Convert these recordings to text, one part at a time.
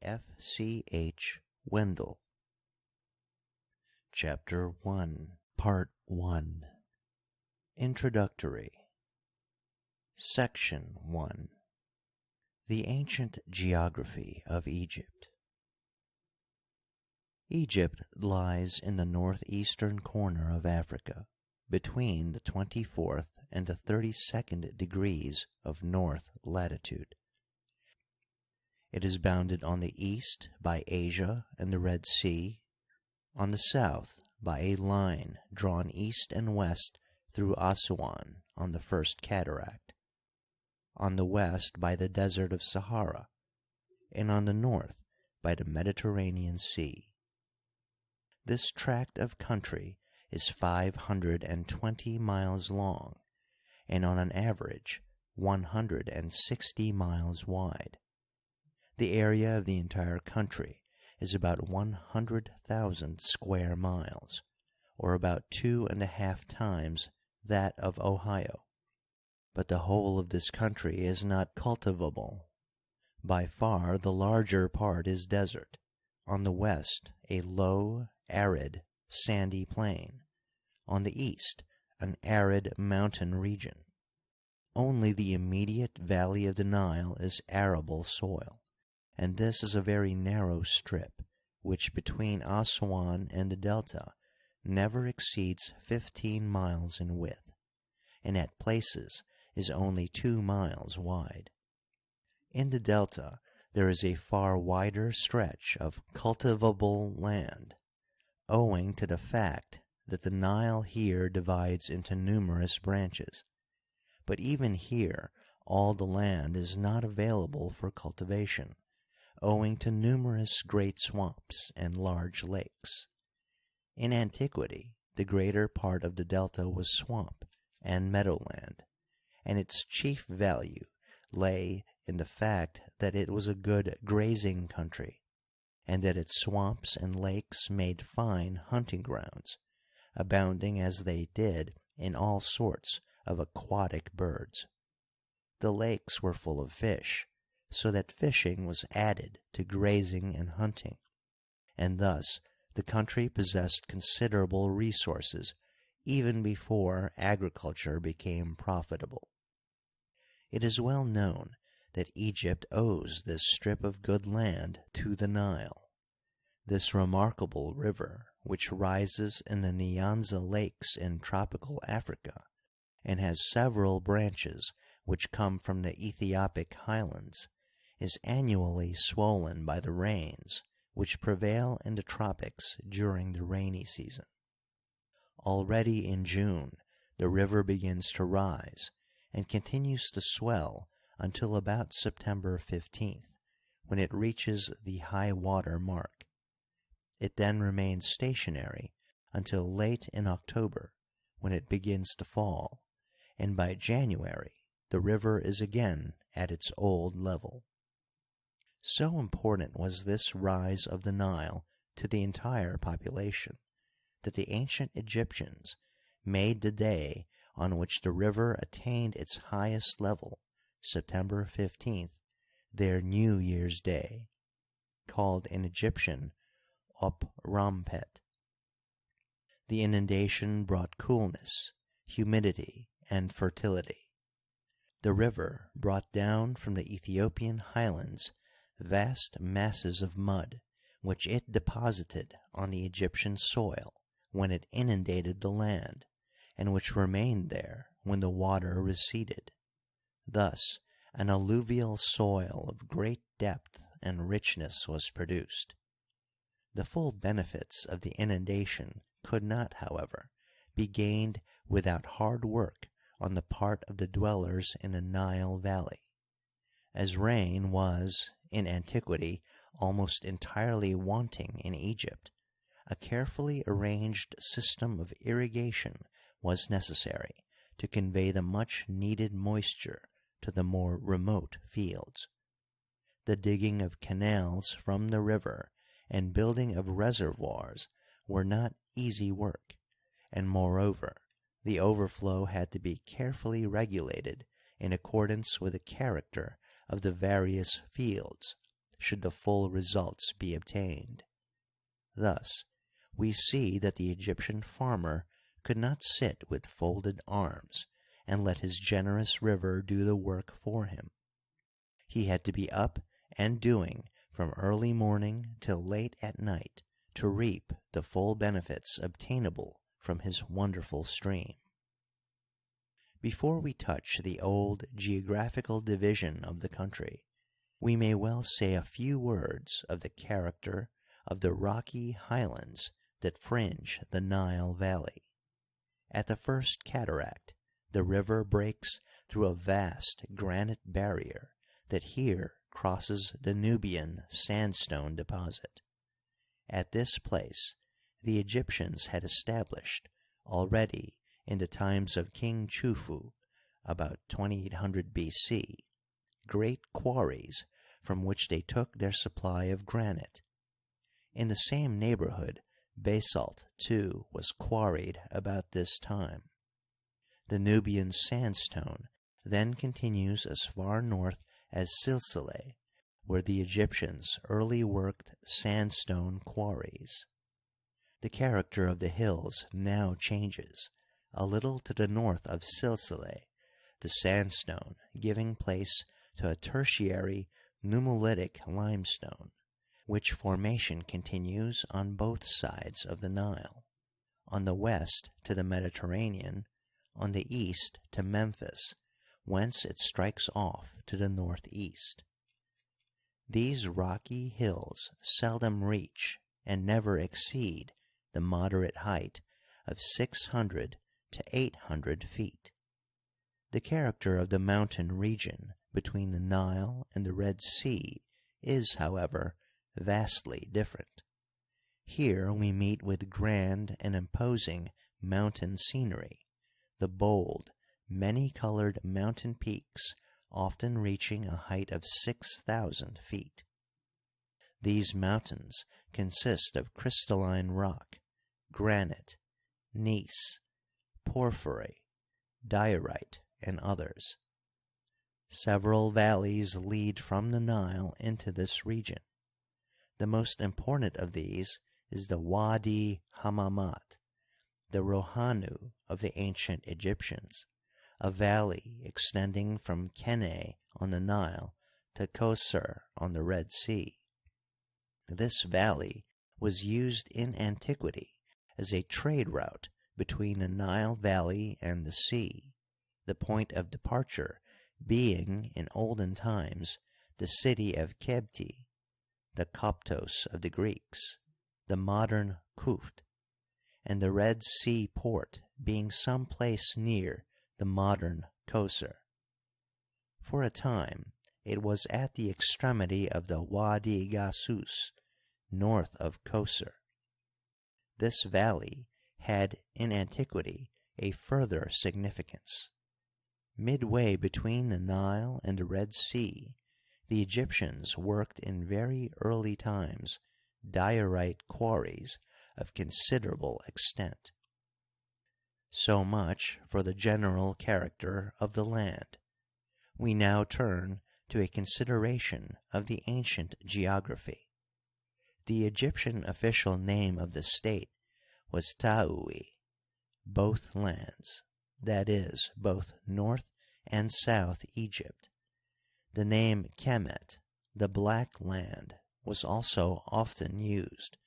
F. C. H. Wendell. Chapter 1, Part 1. Introductory. Section 1. The Ancient Geography of Egypt. Egypt lies in the northeastern corner of Africa, between the 24th and the 32nd degrees of north latitude. It is bounded on the east by Asia and the Red Sea, on the south by a line drawn east and west through Assuan on the First Cataract, on the west by the Desert of Sahara, and on the north by the Mediterranean Sea. This tract of country is 520 miles long and on an average 160 miles wide. The area of the entire country is about 100,000 square miles, or about 2.5 times that of Ohio. But the whole of this country is not cultivable. By far the larger part is desert, on the west a low, arid, sandy plain, on the east an arid mountain region. Only the immediate valley of the Nile is arable soil, and this is a very narrow strip, which between Assuan and the delta never exceeds 15 miles in width, and at places is only 2 miles wide. In the delta there is a far wider stretch of cultivable land, owing to the fact that the Nile here divides into numerous branches. But even here all the land is not available for cultivation, owing to numerous great swamps and large lakes. In antiquity, the greater part of the delta was swamp and meadowland, and its chief value lay in the fact that it was a good grazing country, and that its swamps and lakes made fine hunting grounds, abounding as they did in all sorts of aquatic birds. The lakes were full of fish, so that fishing was added to grazing and hunting, and thus the country possessed considerable resources even before agriculture became profitable. It is well known that Egypt owes this strip of good land to the Nile. This remarkable river, which rises in the Nyanza lakes in tropical Africa, and has several branches which come from the Ethiopic highlands, is annually swollen by the rains which prevail in the tropics during the rainy season. Already in June the river begins to rise and continues to swell until about September 15th, when it reaches the high water mark. It then remains stationary until late in October, when it begins to fall, and by January the river is again at its old level. So important was this rise of the Nile to the entire population that the ancient Egyptians made the day on which the river attained its highest level, September 15th, their New Year's Day, called in Egyptian Op Rompet. The inundation brought coolness, humidity, and fertility. The river brought down from the Ethiopian highlands vast masses of mud, which it deposited on the Egyptian soil when it inundated the land, and which remained there when the water receded. Thus an alluvial soil of great depth and richness was produced. The full benefits of the inundation could not, however, be gained without hard work on the part of the dwellers in the Nile Valley. As rain was, in antiquity, almost entirely wanting in Egypt, a carefully arranged system of irrigation was necessary to convey the much needed moisture to the more remote fields. The digging of canals from the river and building of reservoirs were not easy work, and moreover, the overflow had to be carefully regulated in accordance with the character of the various fields, should the full results be obtained. Thus, we see that the Egyptian farmer could not sit with folded arms and let his generous river do the work for him. He had to be up and doing from early morning till late at night to reap the full benefits obtainable from his wonderful stream. Before we touch the old geographical division of the country, we may well say a few words of the character of the rocky highlands that fringe the Nile Valley. At the first cataract, the river breaks through a vast granite barrier that here crosses the Nubian sandstone deposit. At this place the Egyptians had established, already in the times of King Chufu, about 2800 B.C., great quarries from which they took their supply of granite. In the same neighborhood basalt, too, was quarried about this time. The Nubian sandstone then continues as far north as Silsileh, where the Egyptians early worked sandstone quarries. The character of the hills now changes, a little to the north of Silsileh, the sandstone giving place to a tertiary nummulitic limestone, which formation continues on both sides of the Nile, on the west to the Mediterranean, on the east to Memphis, whence it strikes off to the northeast. These rocky hills seldom reach and never exceed the moderate height of 600 to 800 feet. The character of the mountain region between the Nile and the Red Sea is, however, vastly different. Here we meet with grand and imposing mountain scenery, the bold, many-colored mountain peaks often reaching a height of 6,000 feet. These mountains consist of crystalline rock, granite, gneiss, porphyry, diorite, and others. Several valleys lead from the Nile into this region. The most important of these is the Wadi Hammamat, the Rohanu of the ancient Egyptians, a valley extending from Keneh on the Nile to Kosr on the Red Sea. This valley was used in antiquity as a trade route between the Nile Valley and the sea, the point of departure being in olden times the city of Egpy, the Koptos of the Greeks, the modern Kuft, and the Red Sea port being some place near the modern Kosr. For a time it was at the extremity of the Wadi Gasus, north of Kosr. This valley had in antiquity a further significance. Midway between the Nile and the Red Sea, the Egyptians worked in very early times diorite quarries of considerable extent. So much for the general character of the land. We now turn to a consideration of the ancient geography. The Egyptian official name of the state was Taui, both lands, that is, both North and South Egypt. The name Kemet, the Black Land, was also often used,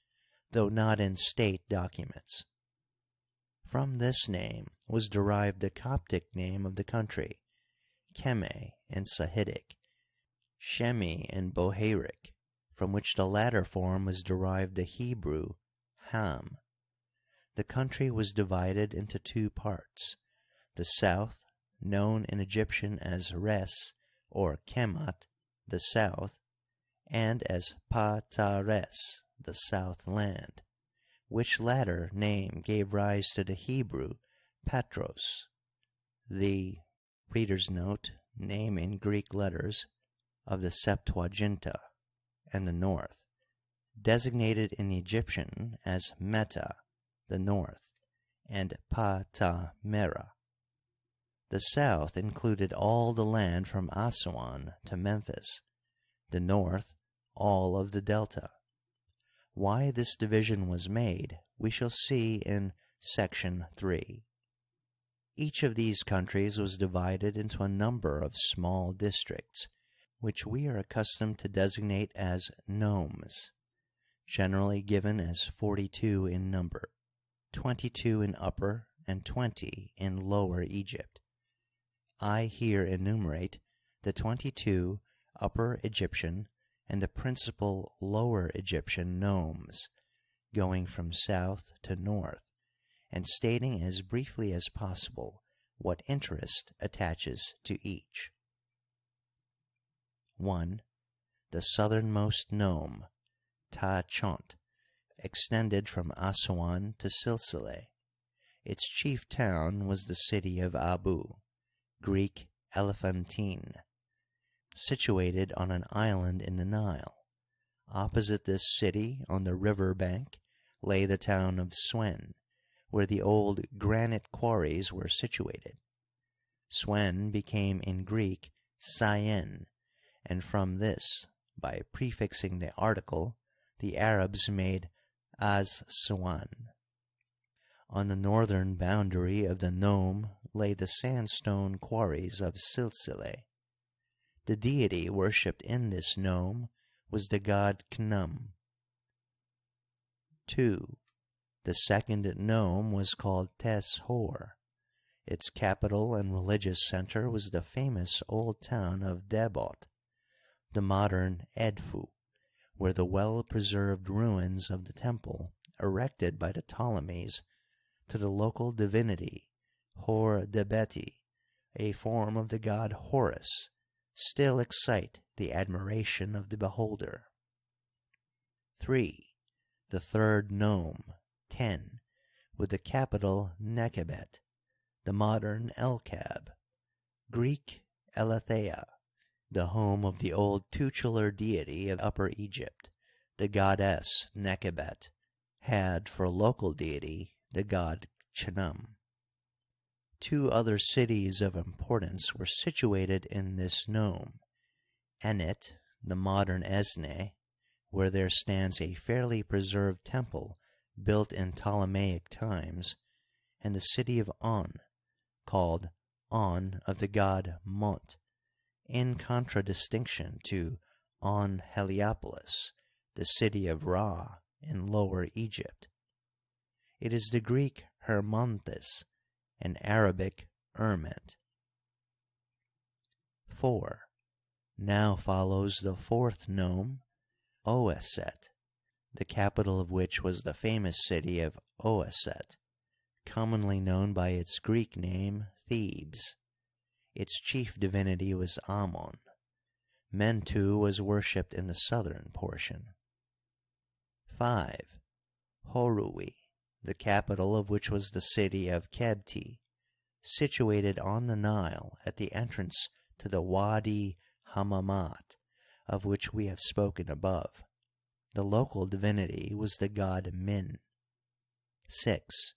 though not in state documents. From this name was derived the Coptic name of the country, Keme in Sahidic, Shemi in Bohairic, from which the latter form was derived the Hebrew Ham. The country was divided into two parts: the south, known in Egyptian as Res or Kemat, the south, and as Pa-ta-res, the south land, which latter name gave rise to the Hebrew Patros. The name in Greek letters of the Septuaginta, and the north, designated in Egyptian as Meta, the north, and Pa-ta-mera. The south included all the land from Aswan to Memphis, the north all of the Delta. Why this division was made we shall see in Section 3. Each of these countries was divided into a number of small districts, which we are accustomed to designate as nomes, generally given as 42 in number, 22 in Upper and 20 in Lower Egypt. I here enumerate the 22 Upper Egyptian and the principal Lower Egyptian nomes, going from south to north, and stating as briefly as possible what interest attaches to each. 1. The southernmost nome, Ta Chont, extended from Assuan to Silsileh. Its chief town was the city of Abu, Greek Elephantine, situated on an island in the Nile. Opposite this city, on the river bank, lay the town of Swen, where the old granite quarries were situated. Swen became in Greek Syene, and from this, by prefixing the article, the Arabs made As-Suwan. On the northern boundary of the nome lay the sandstone quarries of Silsileh. The deity worshipped in this nome was the god Khnum. 2. The second nome was called Tes-Hor. Its capital and religious center was the famous old town of Debot, the modern Edfu, where the well-preserved ruins of the temple erected by the Ptolemies to the local divinity Hor-Debeti, a form of the god Horus, still excite the admiration of the beholder. 3. The third nome, Ten, with the capital Nekhebet, the modern El-Kab, Greek Elatheia, the home of the old tutelar deity of Upper Egypt, the goddess Nekhebet, had for local deity the god Chnum. 2 other cities of importance were situated in this nome: Enit, the modern Esne, where there stands a fairly preserved temple built in Ptolemaic times, and the city of On, called On of the god Mont, in contradistinction to On Heliopolis, the city of Ra in Lower Egypt. It is the Greek Hermonthis and Arabic Erment. 4. Now follows the fourth nome, Oeset, the capital of which was the famous city of Oeset, commonly known by its Greek name Thebes. Its chief divinity was Amon. Mentu was worshipped in the southern portion. 5. Horui, the capital of which was the city of Kebti, situated on the Nile at the entrance to the Wadi Hamamat, of which we have spoken above. The local divinity was the god Min. 6.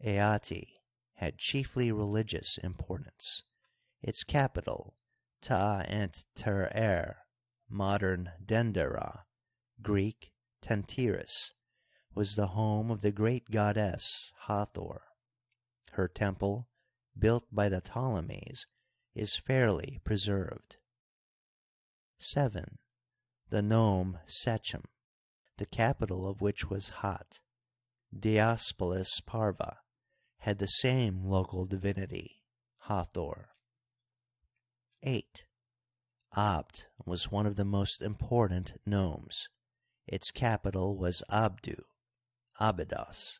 Aati had chiefly religious importance. Its capital, Ta-ent-ter-er, modern Dendera, Greek Tentyris, was the home of the great goddess Hathor. Her temple, built by the Ptolemies, is fairly preserved. 7. The nome Sechem, the capital of which was Hat. Diospolis Parva had the same local divinity, Hathor. 8. Abt was one of the most important nomes. Its capital was Abdu, Abydos,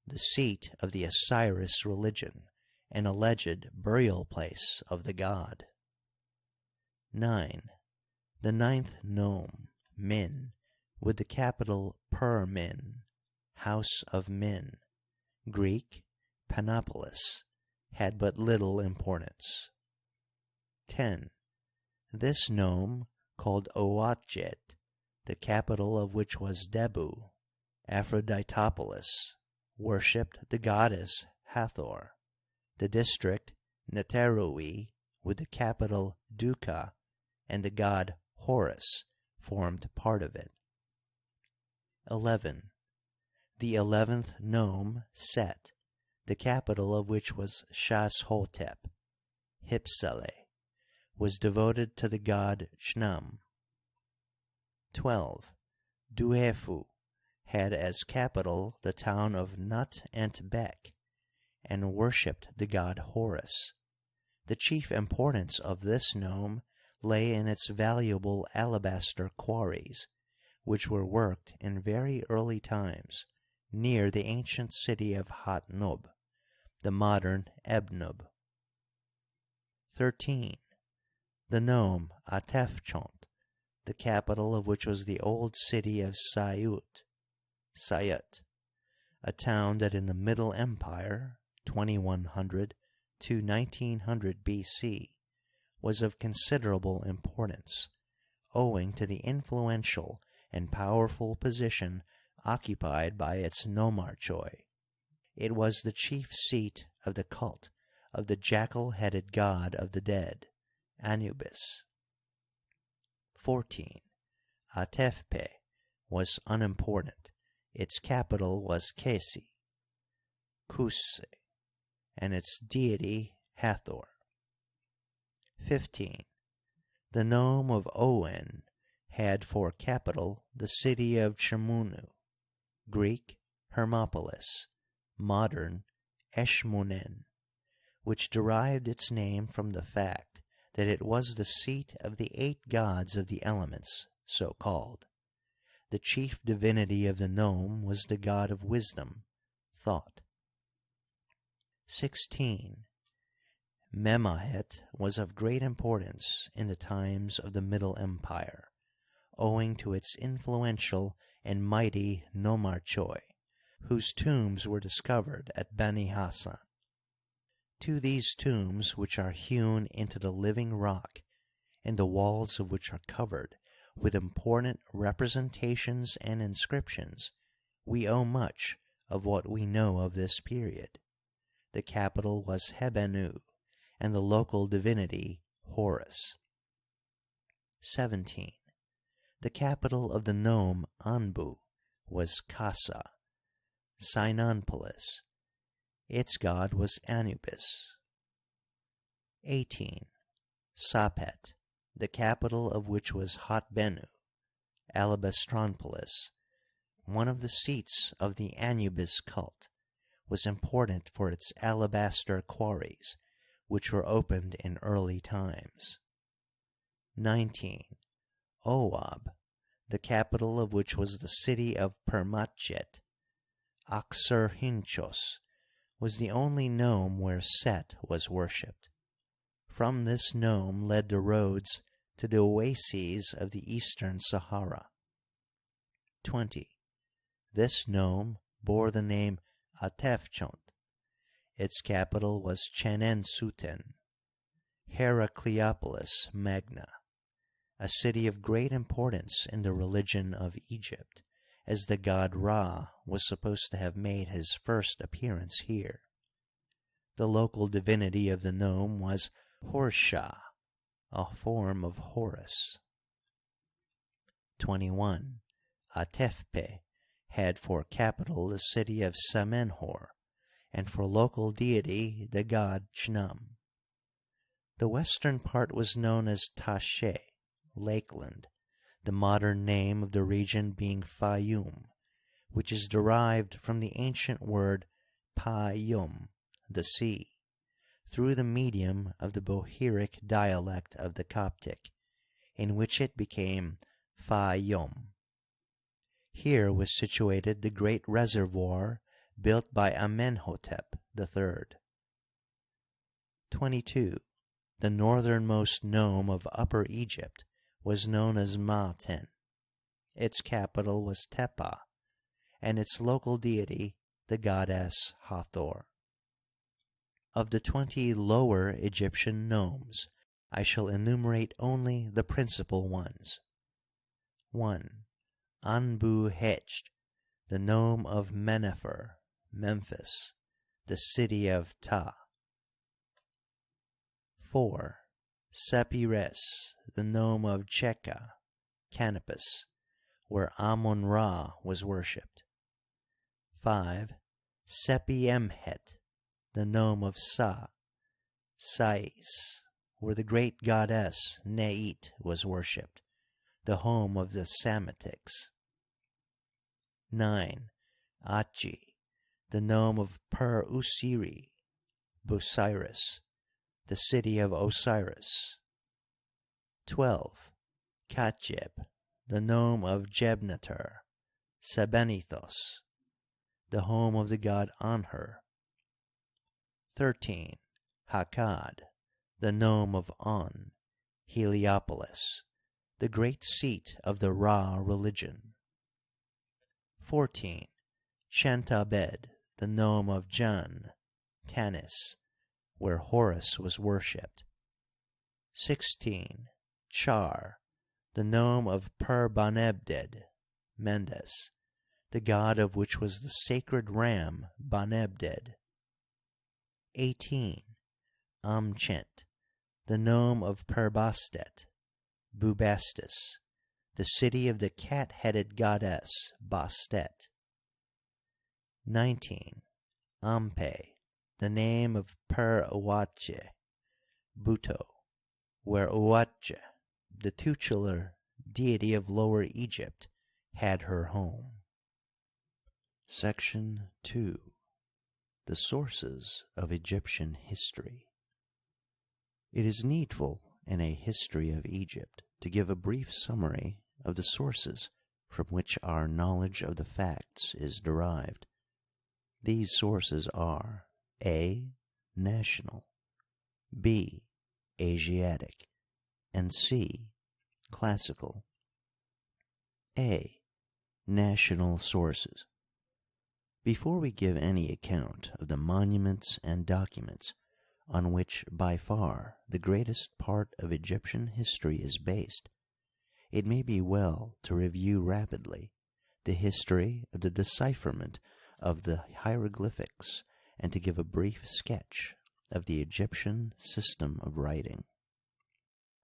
the seat of the Osiris religion and alleged burial place of the god. 9. The ninth nome, Min, with the capital Per-Min, House of Min, Greek Panopolis, had but little importance. 10. This nome, called Ouatjet, the capital of which was Debu, Aphroditopolis, worshipped the goddess Hathor. The district Neterui, with the capital Duka, and the god Horus, formed part of it. 11. The 11th nome, Set, the capital of which was Shashhotep, Hypsele, was devoted to the god Chnum. 12. Duhefu had as capital the town of Nut Entbek, and worshipped the god Horus. The chief importance of this nome lay in its valuable alabaster quarries, which were worked in very early times near the ancient city of Hatnub, the modern Ebnub. 13. The nome Atefchont, the capital of which was the old city of Sayut, a town that in the Middle Empire, 2100 to 1900 BC, was of considerable importance, owing to the influential and powerful position occupied by its nomarchoi. It was the chief seat of the cult of the jackal-headed god of the dead, Anubis. 14. Atefpe was unimportant. Its capital was Kesi, Kusse, and its deity Hathor. 15. The nome of Oen had for capital the city of Chmunu, Greek Hermopolis, modern Eshmunen, which derived its name from the fact that it was the seat of the 8 gods of the elements, so called. The chief divinity of the nome was the god of wisdom, Thought. 16. Memahet was of great importance in the times of the Middle Empire, owing to its influential and mighty nomarchoi, whose tombs were discovered at Beni Hassan. To these tombs, which are hewn into the living rock, and the walls of which are covered with important representations and inscriptions, we owe much of what we know of this period. The capital was Hebenu, and the local divinity Horus. 17. The capital of the nome Anbu was Kasa, Sinonpolis. Its god was Anubis. 18. Sapet, the capital of which was Hatbenu, Alabastronpolis, one of the seats of the Anubis cult, was important for its alabaster quarries, which were opened in early times. 19. Oab, the capital of which was the city of Permatjet, Aksarhinchos, was the only nome where Set was worshipped. From this nome led the roads to the oases of the eastern Sahara. 20. This nome bore the name Atefchont. Its capital was Chenensuten, Heracleopolis Magna, a city of great importance in the religion of Egypt, as the god Ra was supposed to have made his first appearance here. The local divinity of the nome was Horsha, a form of Horus. 21. Atefpe had for capital the city of Samenhor, and for local deity the god Chnum. The western part was known as Tashe, Lakeland, the modern name of the region being Fayum, which is derived from the ancient word Pa-yum, the sea, through the medium of the Bohairic dialect of the Coptic, in which it became Fa-yum. Here was situated the great reservoir built by Amenhotep III. 22. The northernmost nome of Upper Egypt was known as Maaten. Its capital was Tepa, and its local deity the goddess Hathor. Of the 20 lower Egyptian nomes, I shall enumerate only the principal ones. 1. Anbu-Hecht, the nome of Menefer, Memphis, the city of Ta. 4. Sepires, the nome of Cheka, Canopus, where Amun-Ra was worshipped. 5. Sepi-Emhet, the nome of Sa, Sais, where the great goddess Neit was worshipped, the home of the Sametics. 9. Atji, the nome of Per-Usiri, Busiris, the city of Osiris. 12. Katjeb, the nome of Jebneter, Sebenithos, the home of the god Anhur. 13. Hakad, the nome of On, Heliopolis, the great seat of the Ra religion. 14. Chantabed, the nome of Jan, Tanis, where Horus was worshipped. 16. Char, the nome of Per-Banebded, Mendes, the god of which was the sacred ram Banebded. 18. Amchent, the nome of Per-Bastet, Bubastis, the city of the cat-headed goddess Bastet. 19. Ampe, the name of Per-Uatje, Buto, where Uatje, the tutelar deity of Lower Egypt, had her home. Section 2. The Sources of Egyptian History. It is needful in a history of Egypt to give a brief summary of the sources from which our knowledge of the facts is derived. These sources are A. National, B. Asiatic, and C. Classical. A. National sources. Before we give any account of the monuments and documents on which by far the greatest part of Egyptian history is based, it may be well to review rapidly the history of the decipherment of the hieroglyphics and to give a brief sketch of the Egyptian system of writing.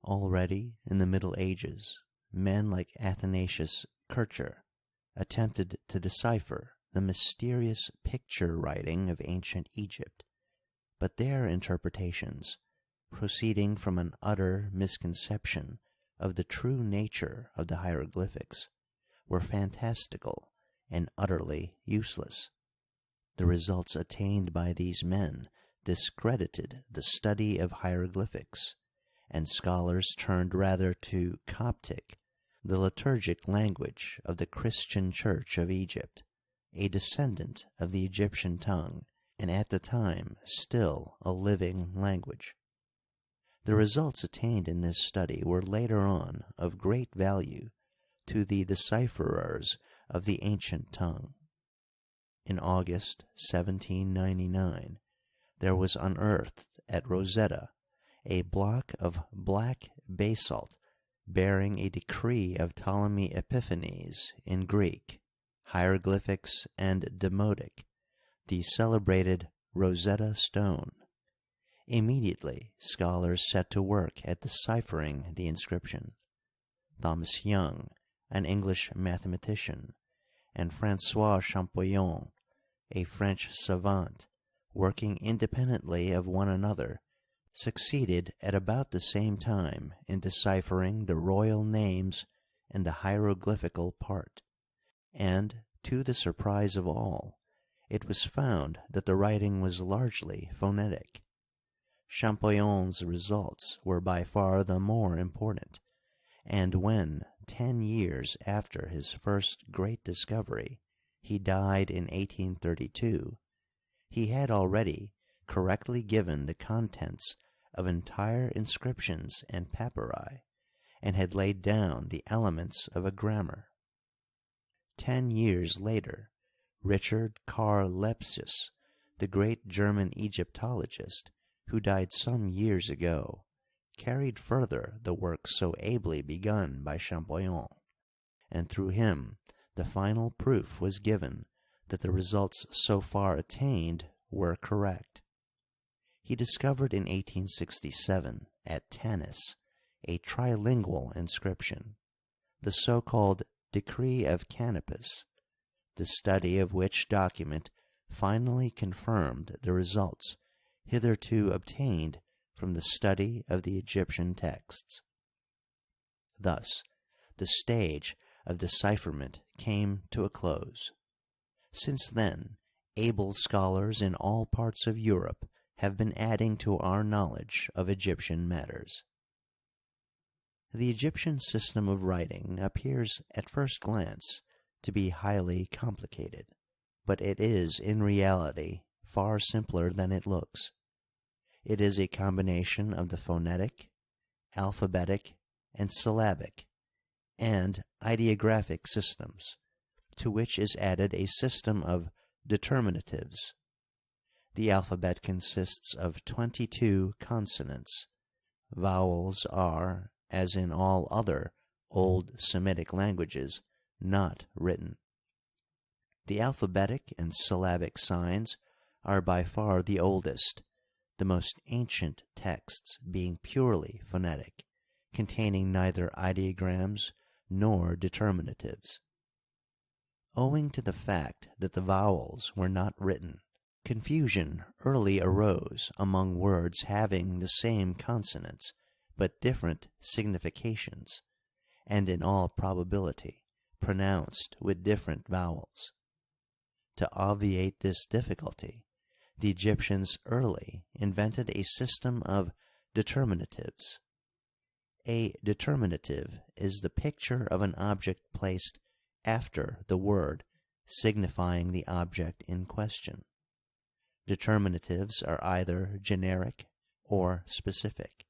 Already in the Middle Ages, men like Athanasius Kircher attempted to decipher the mysterious picture writing of ancient Egypt, but their interpretations, proceeding from an utter misconception of the true nature of the hieroglyphics, were fantastical and utterly useless. The results attained by these men discredited the study of hieroglyphics, and scholars turned rather to Coptic, the liturgic language of the Christian Church of Egypt, a descendant of the Egyptian tongue, and at the time still a living language. The results attained in this study were later on of great value to the decipherers of the ancient tongue. In August 1799, there was unearthed at Rosetta a block of black basalt bearing a decree of Ptolemy Epiphanes in Greek, hieroglyphics, and Demotic, the celebrated Rosetta Stone. Immediately, scholars set to work at deciphering the inscription. Thomas Young, an English mathematician, and Francois Champollion, a French savant, working independently of one another, succeeded at about the same time in deciphering the royal names and the hieroglyphical part, and, to the surprise of all, it was found that the writing was largely phonetic. Champollion's results were by far the more important, and when, 10 years after his first great discovery, he died in 1832, he had already correctly given the contents of entire inscriptions and papyri, and had laid down the elements of a grammar. 10 years later, Richard Karl Lepsius, the great German Egyptologist, who died some years ago, carried further the work so ably begun by Champollion, and through him the final proof was given that the results so far attained were correct. He discovered in 1867 at Tanis a trilingual inscription, the so-called Decree of Canopus, the study of which document finally confirmed the results hitherto obtained from the study of the Egyptian texts. Thus, the stage of decipherment came to a close. Since then, able scholars in all parts of Europe have been adding to our knowledge of Egyptian matters. The Egyptian system of writing appears at first glance to be highly complicated, but it is in reality far simpler than it looks. It is a combination of the phonetic, alphabetic, and syllabic, and ideographic systems, to which is added a system of determinatives. The alphabet consists of 22 consonants. Vowels are, as in all other Old Semitic languages, not written. The alphabetic and syllabic signs are by far the oldest, the most ancient texts being purely phonetic, containing neither ideograms nor determinatives. Owing to the fact that the vowels were not written, confusion early arose among words having the same consonants but different significations, and in all probability pronounced with different vowels. To obviate this difficulty, the Egyptians early invented a system of determinatives. A determinative is the picture of an object placed after the word signifying the object in question. Determinatives are either generic or specific.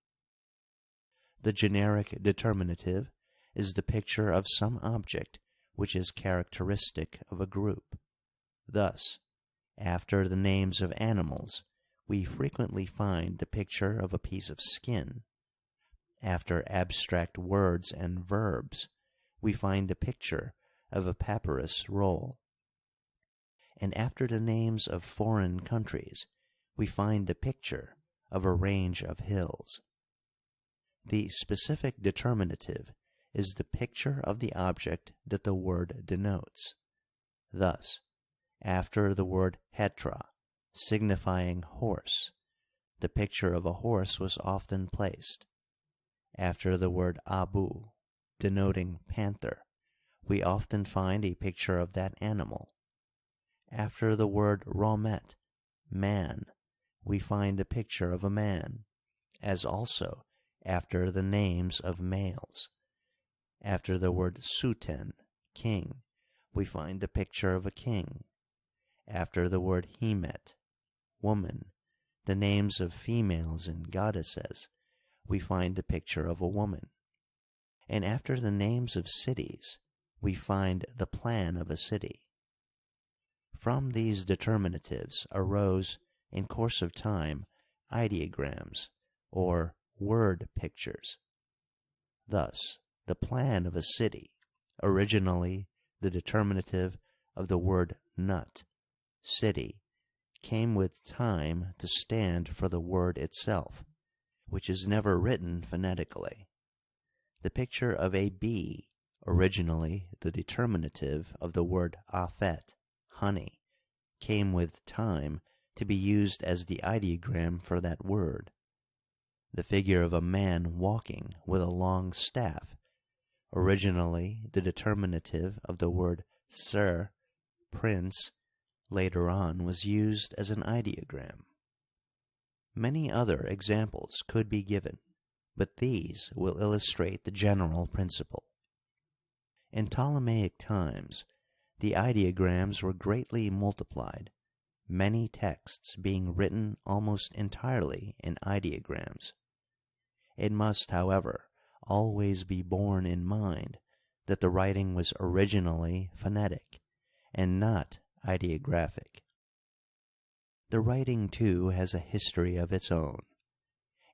The generic determinative is the picture of some object which is characteristic of a group. Thus, after the names of animals, we frequently find the picture of a piece of skin. After abstract words and verbs, we find a picture of a papyrus roll. And after the names of foreign countries, we find the picture of a range of hills. The specific determinative is the picture of the object that the word denotes. Thus, after the word hetra, signifying horse, the picture of a horse was often placed. After the word abu, denoting panther, we often find a picture of that animal. After the word romet, man, we find a picture of a man, as also after the names of males. After the word suten, king, we find the picture of a king. After the word hemet, woman, the names of females and goddesses, we find the picture of a woman. And after the names of cities, we find the plan of a city. From these determinatives arose, in course of time, ideograms, or word pictures. Thus, the plan of a city, originally the determinative of the word nut, city, came with time to stand for the word itself, which is never written phonetically. The picture of a bee, originally the determinative of the word afet, honey, came with time to be used as the ideogram for that word. The figure of a man walking with a long staff, originally the determinative of the word sir, prince, later on was used as an ideogram. Many other examples could be given, but these will illustrate the general principle. In Ptolemaic times, the ideograms were greatly multiplied, many texts being written almost entirely in ideograms. It must, however, always be borne in mind that the writing was originally phonetic and not ideographic. The writing, too, has a history of its own.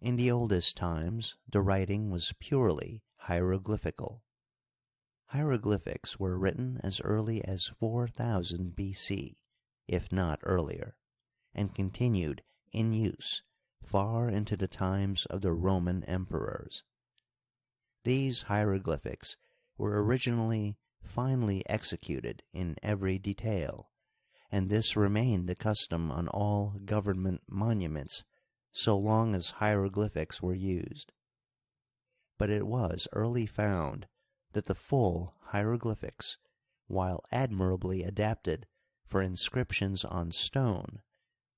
In the oldest times, the writing was purely hieroglyphical. Hieroglyphics were written as early as 4000 B.C., if not earlier, and continued in use far into the times of the Roman emperors. These hieroglyphics were originally finely executed in every detail, and this remained the custom on all government monuments so long as hieroglyphics were used. But it was early found that the full hieroglyphics, while admirably adapted for inscriptions on stone,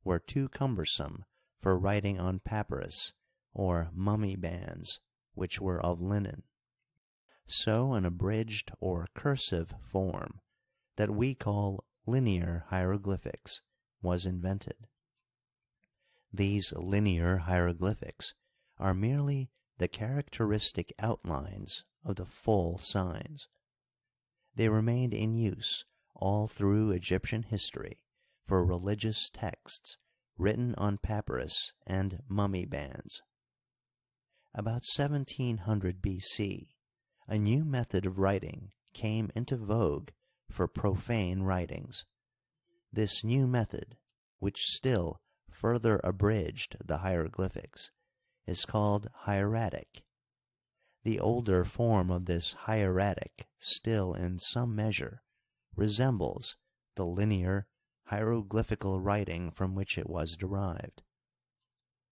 were too cumbersome for writing on papyrus or mummy bands, which were of linen. So an abridged or cursive form that we call linear hieroglyphics was invented. These linear hieroglyphics are merely the characteristic outlines of the full signs. They remained in use all through Egyptian history for religious texts written on papyrus and mummy bands. About 1700 B.C., a new method of writing came into vogue for profane writings. This new method, which still further abridged the hieroglyphics, is called hieratic. The older form of this hieratic still in some measure resembles the linear hieroglyphical writing from which it was derived.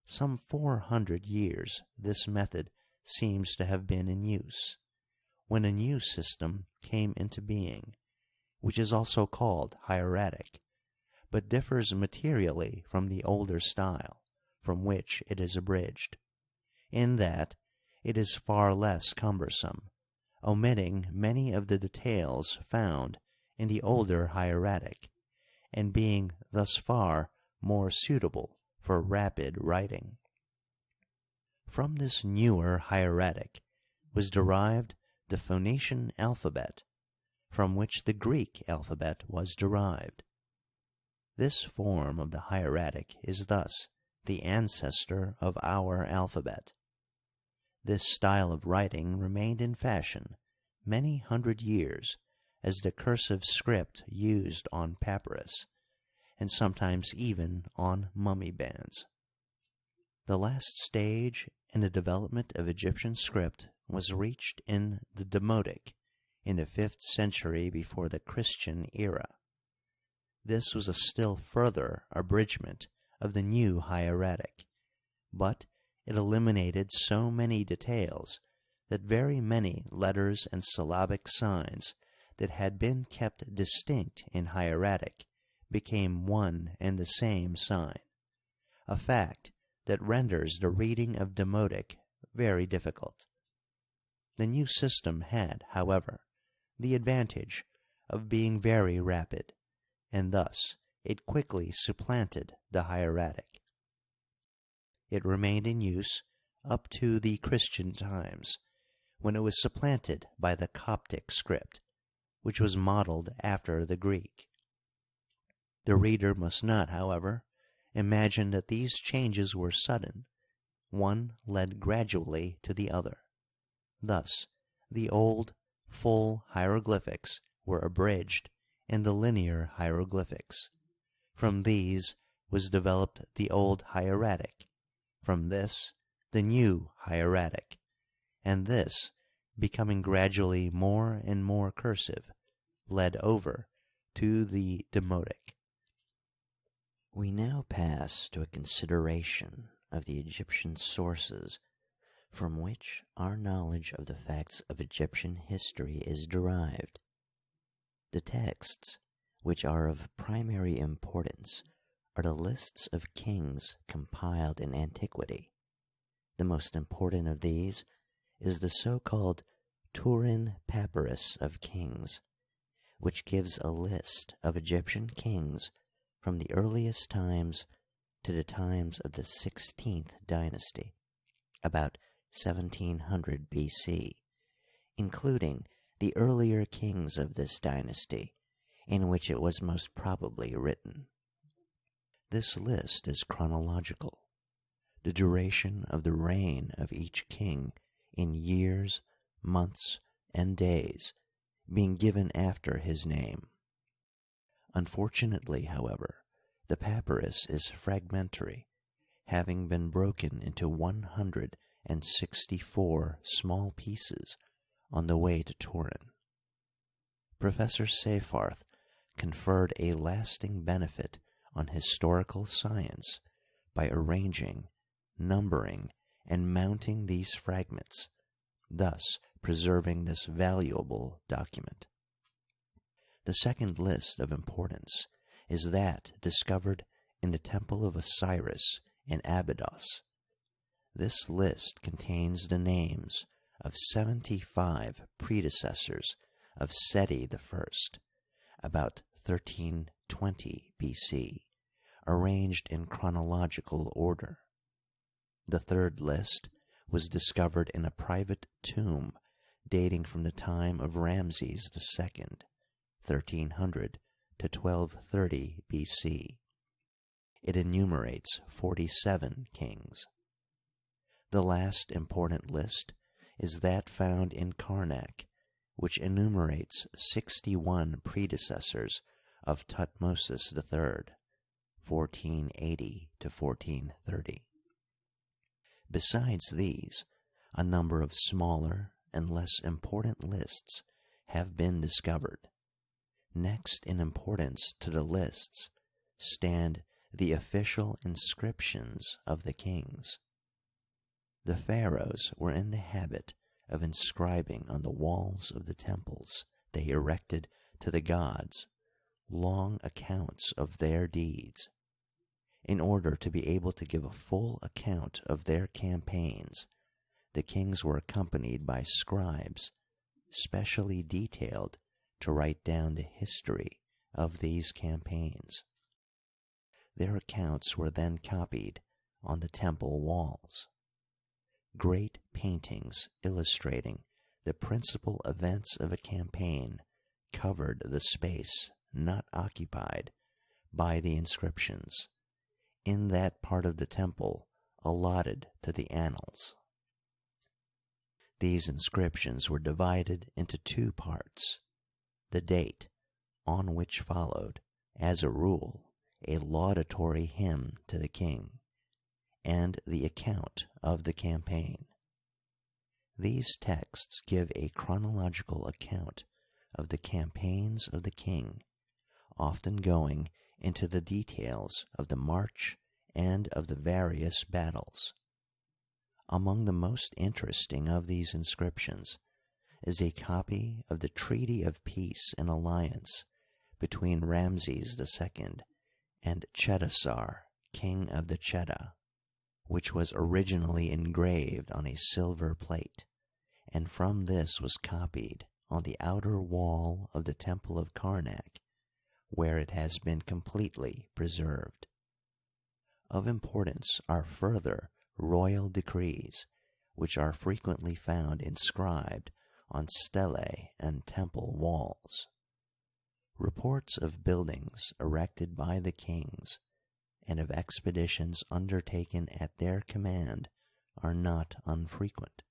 Some 400 years this method seems to have been in use, when a new system came into being, which is also called hieratic, but differs materially from the older style from which it is abridged, in that it is far less cumbersome, omitting many of the details found in the older hieratic, and being thus far more suitable for rapid writing. From this newer hieratic was derived the Phoenician alphabet, from which the Greek alphabet was derived. This form of the hieratic is thus the ancestor of our alphabet. This style of writing remained in fashion many hundred years as the cursive script used on papyrus, and sometimes even on mummy bands. The last stage in the development of Egyptian script was reached in the Demotic in the 5th century before the Christian era. This was a still further abridgment of the new hieratic, but it eliminated so many details that very many letters and syllabic signs that had been kept distinct in hieratic became one and the same sign, a fact that renders the reading of Demotic very difficult. The new system had, however, the advantage of being very rapid, and thus it quickly supplanted the hieratic. It remained in use up to the Christian times, when it was supplanted by the Coptic script, which was modeled after the Greek. The reader must not, however, imagine that these changes were sudden. One led gradually to the other. Thus, the old, full hieroglyphics were abridged in the linear hieroglyphics. From these was developed the old hieratic, from this the new hieratic, and this, becoming gradually more and more cursive, led over to the Demotic. We now pass to a consideration of the Egyptian sources from which our knowledge of the facts of Egyptian history is derived. The texts which are of primary importance are the lists of kings compiled in antiquity. The most important of these is the so-called Turin Papyrus of Kings, which gives a list of Egyptian kings from the earliest times to the times of the 16th dynasty, about 1700 B.C., including the earlier kings of this dynasty, in which it was most probably written. This list is chronological, the duration of the reign of each king in years, months, and days being given after his name. Unfortunately, however, the papyrus is fragmentary, having been broken into 164 small pieces on the way to Turin. Professor Seyfarth conferred a lasting benefit on historical science by arranging, numbering, and mounting these fragments, thus preserving this valuable document. The second list of importance is that discovered in the Temple of Osiris in Abydos. This list contains the names of 75 predecessors of Seti I, about 1320 BC, arranged in chronological order. The third list was discovered in a private tomb dating from the time of Ramses II, 1300 to 1230 BC. It enumerates 47 kings. The last important list is that found in Karnak, which enumerates 61 predecessors of Thutmosis III, 1480 to 1430. Besides these, a number of smaller and less important lists have been discovered. Next in importance to the lists stand the official inscriptions of the kings. The pharaohs were in the habit of inscribing on the walls of the temples they erected to the gods long accounts of their deeds. In order to be able to give a full account of their campaigns, the kings were accompanied by scribes, specially detailed to write down the history of these campaigns. Their accounts were then copied on the temple walls. Great paintings illustrating the principal events of a campaign covered the space not occupied by the inscriptions in that part of the temple allotted to the annals. These inscriptions were divided into two parts: the date, on which followed, as a rule, a laudatory hymn to the king, and the account of the campaign. These texts give a chronological account of the campaigns of the king, often going into the details of the march and of the various battles. Among the most interesting of these inscriptions is a copy of the Treaty of Peace and Alliance between Ramses II and Chetasar, king of the Cheta, which was originally engraved on a silver plate, and from this was copied on the outer wall of the Temple of Karnak, where it has been completely preserved. Of importance are further royal decrees, which are frequently found inscribed on stelae and temple walls. Reports of buildings erected by the kings and of expeditions undertaken at their command are not unfrequent.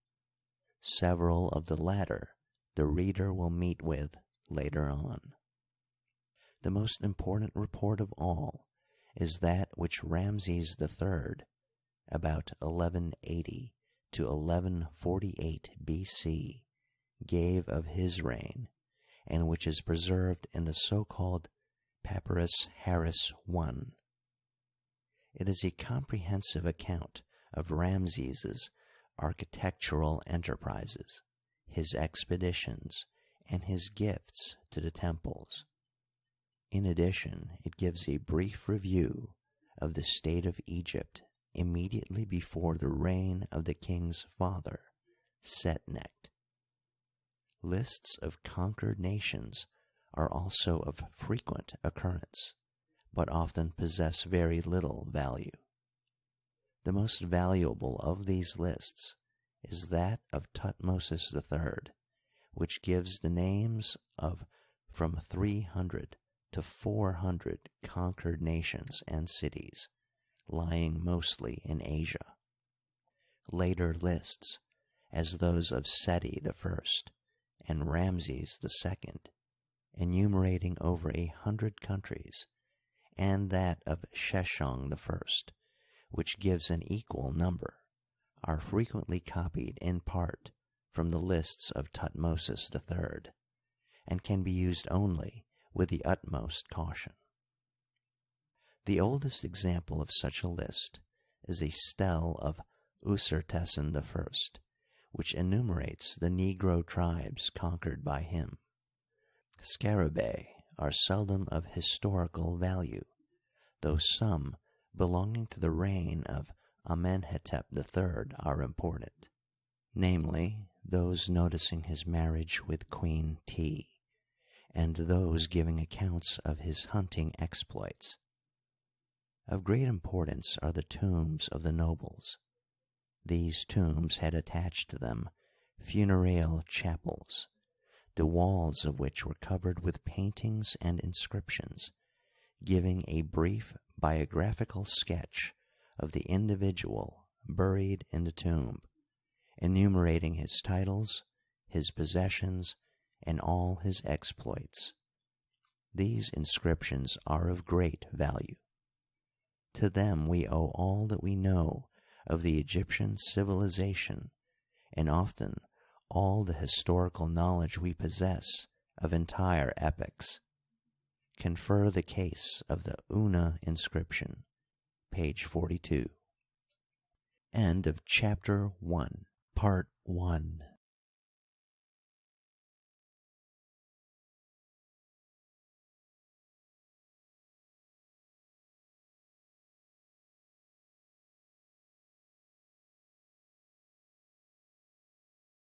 Several of the latter the reader will meet with later on. The most important report of all is that which Ramses III, about 1180 to 1148 BC, gave of his reign, and which is preserved in the so-called Papyrus Harris I. It is a comprehensive account of Ramses's architectural enterprises, his expeditions, and his gifts to the temples. In addition, it gives a brief review of the state of Egypt immediately before the reign of the king's father, Setnecht. Lists of conquered nations are also of frequent occurrence, but often possess very little value. The most valuable of these lists is that of Thutmosis III, which gives the names of from 300 to 400 conquered nations and cities, lying mostly in Asia. Later lists, as those of Seti I and Ramses II, enumerating over 100 countries, and that of Sheshong I, which gives an equal number, are frequently copied in part from the lists of Thutmosis III, and can be used only with the utmost caution. The oldest example of such a list is a stele of Usertesen I, which enumerates the Negro tribes conquered by him. Scarabaei are seldom of historical value, though some belonging to the reign of Amenhetep III are important, namely those noticing his marriage with Queen Ti, and those giving accounts of his hunting exploits. Of great importance are the tombs of the nobles. These tombs had attached to them funereal chapels, the walls of which were covered with paintings and inscriptions, giving a brief biographical sketch of the individual buried in the tomb, enumerating his titles, his possessions, and all his exploits. These inscriptions are of great value. To them we owe all that we know of the Egyptian civilization, and often all the historical knowledge we possess of entire epochs. Confer the case of the Una inscription, page 42. End of Chapter 1, Part 1.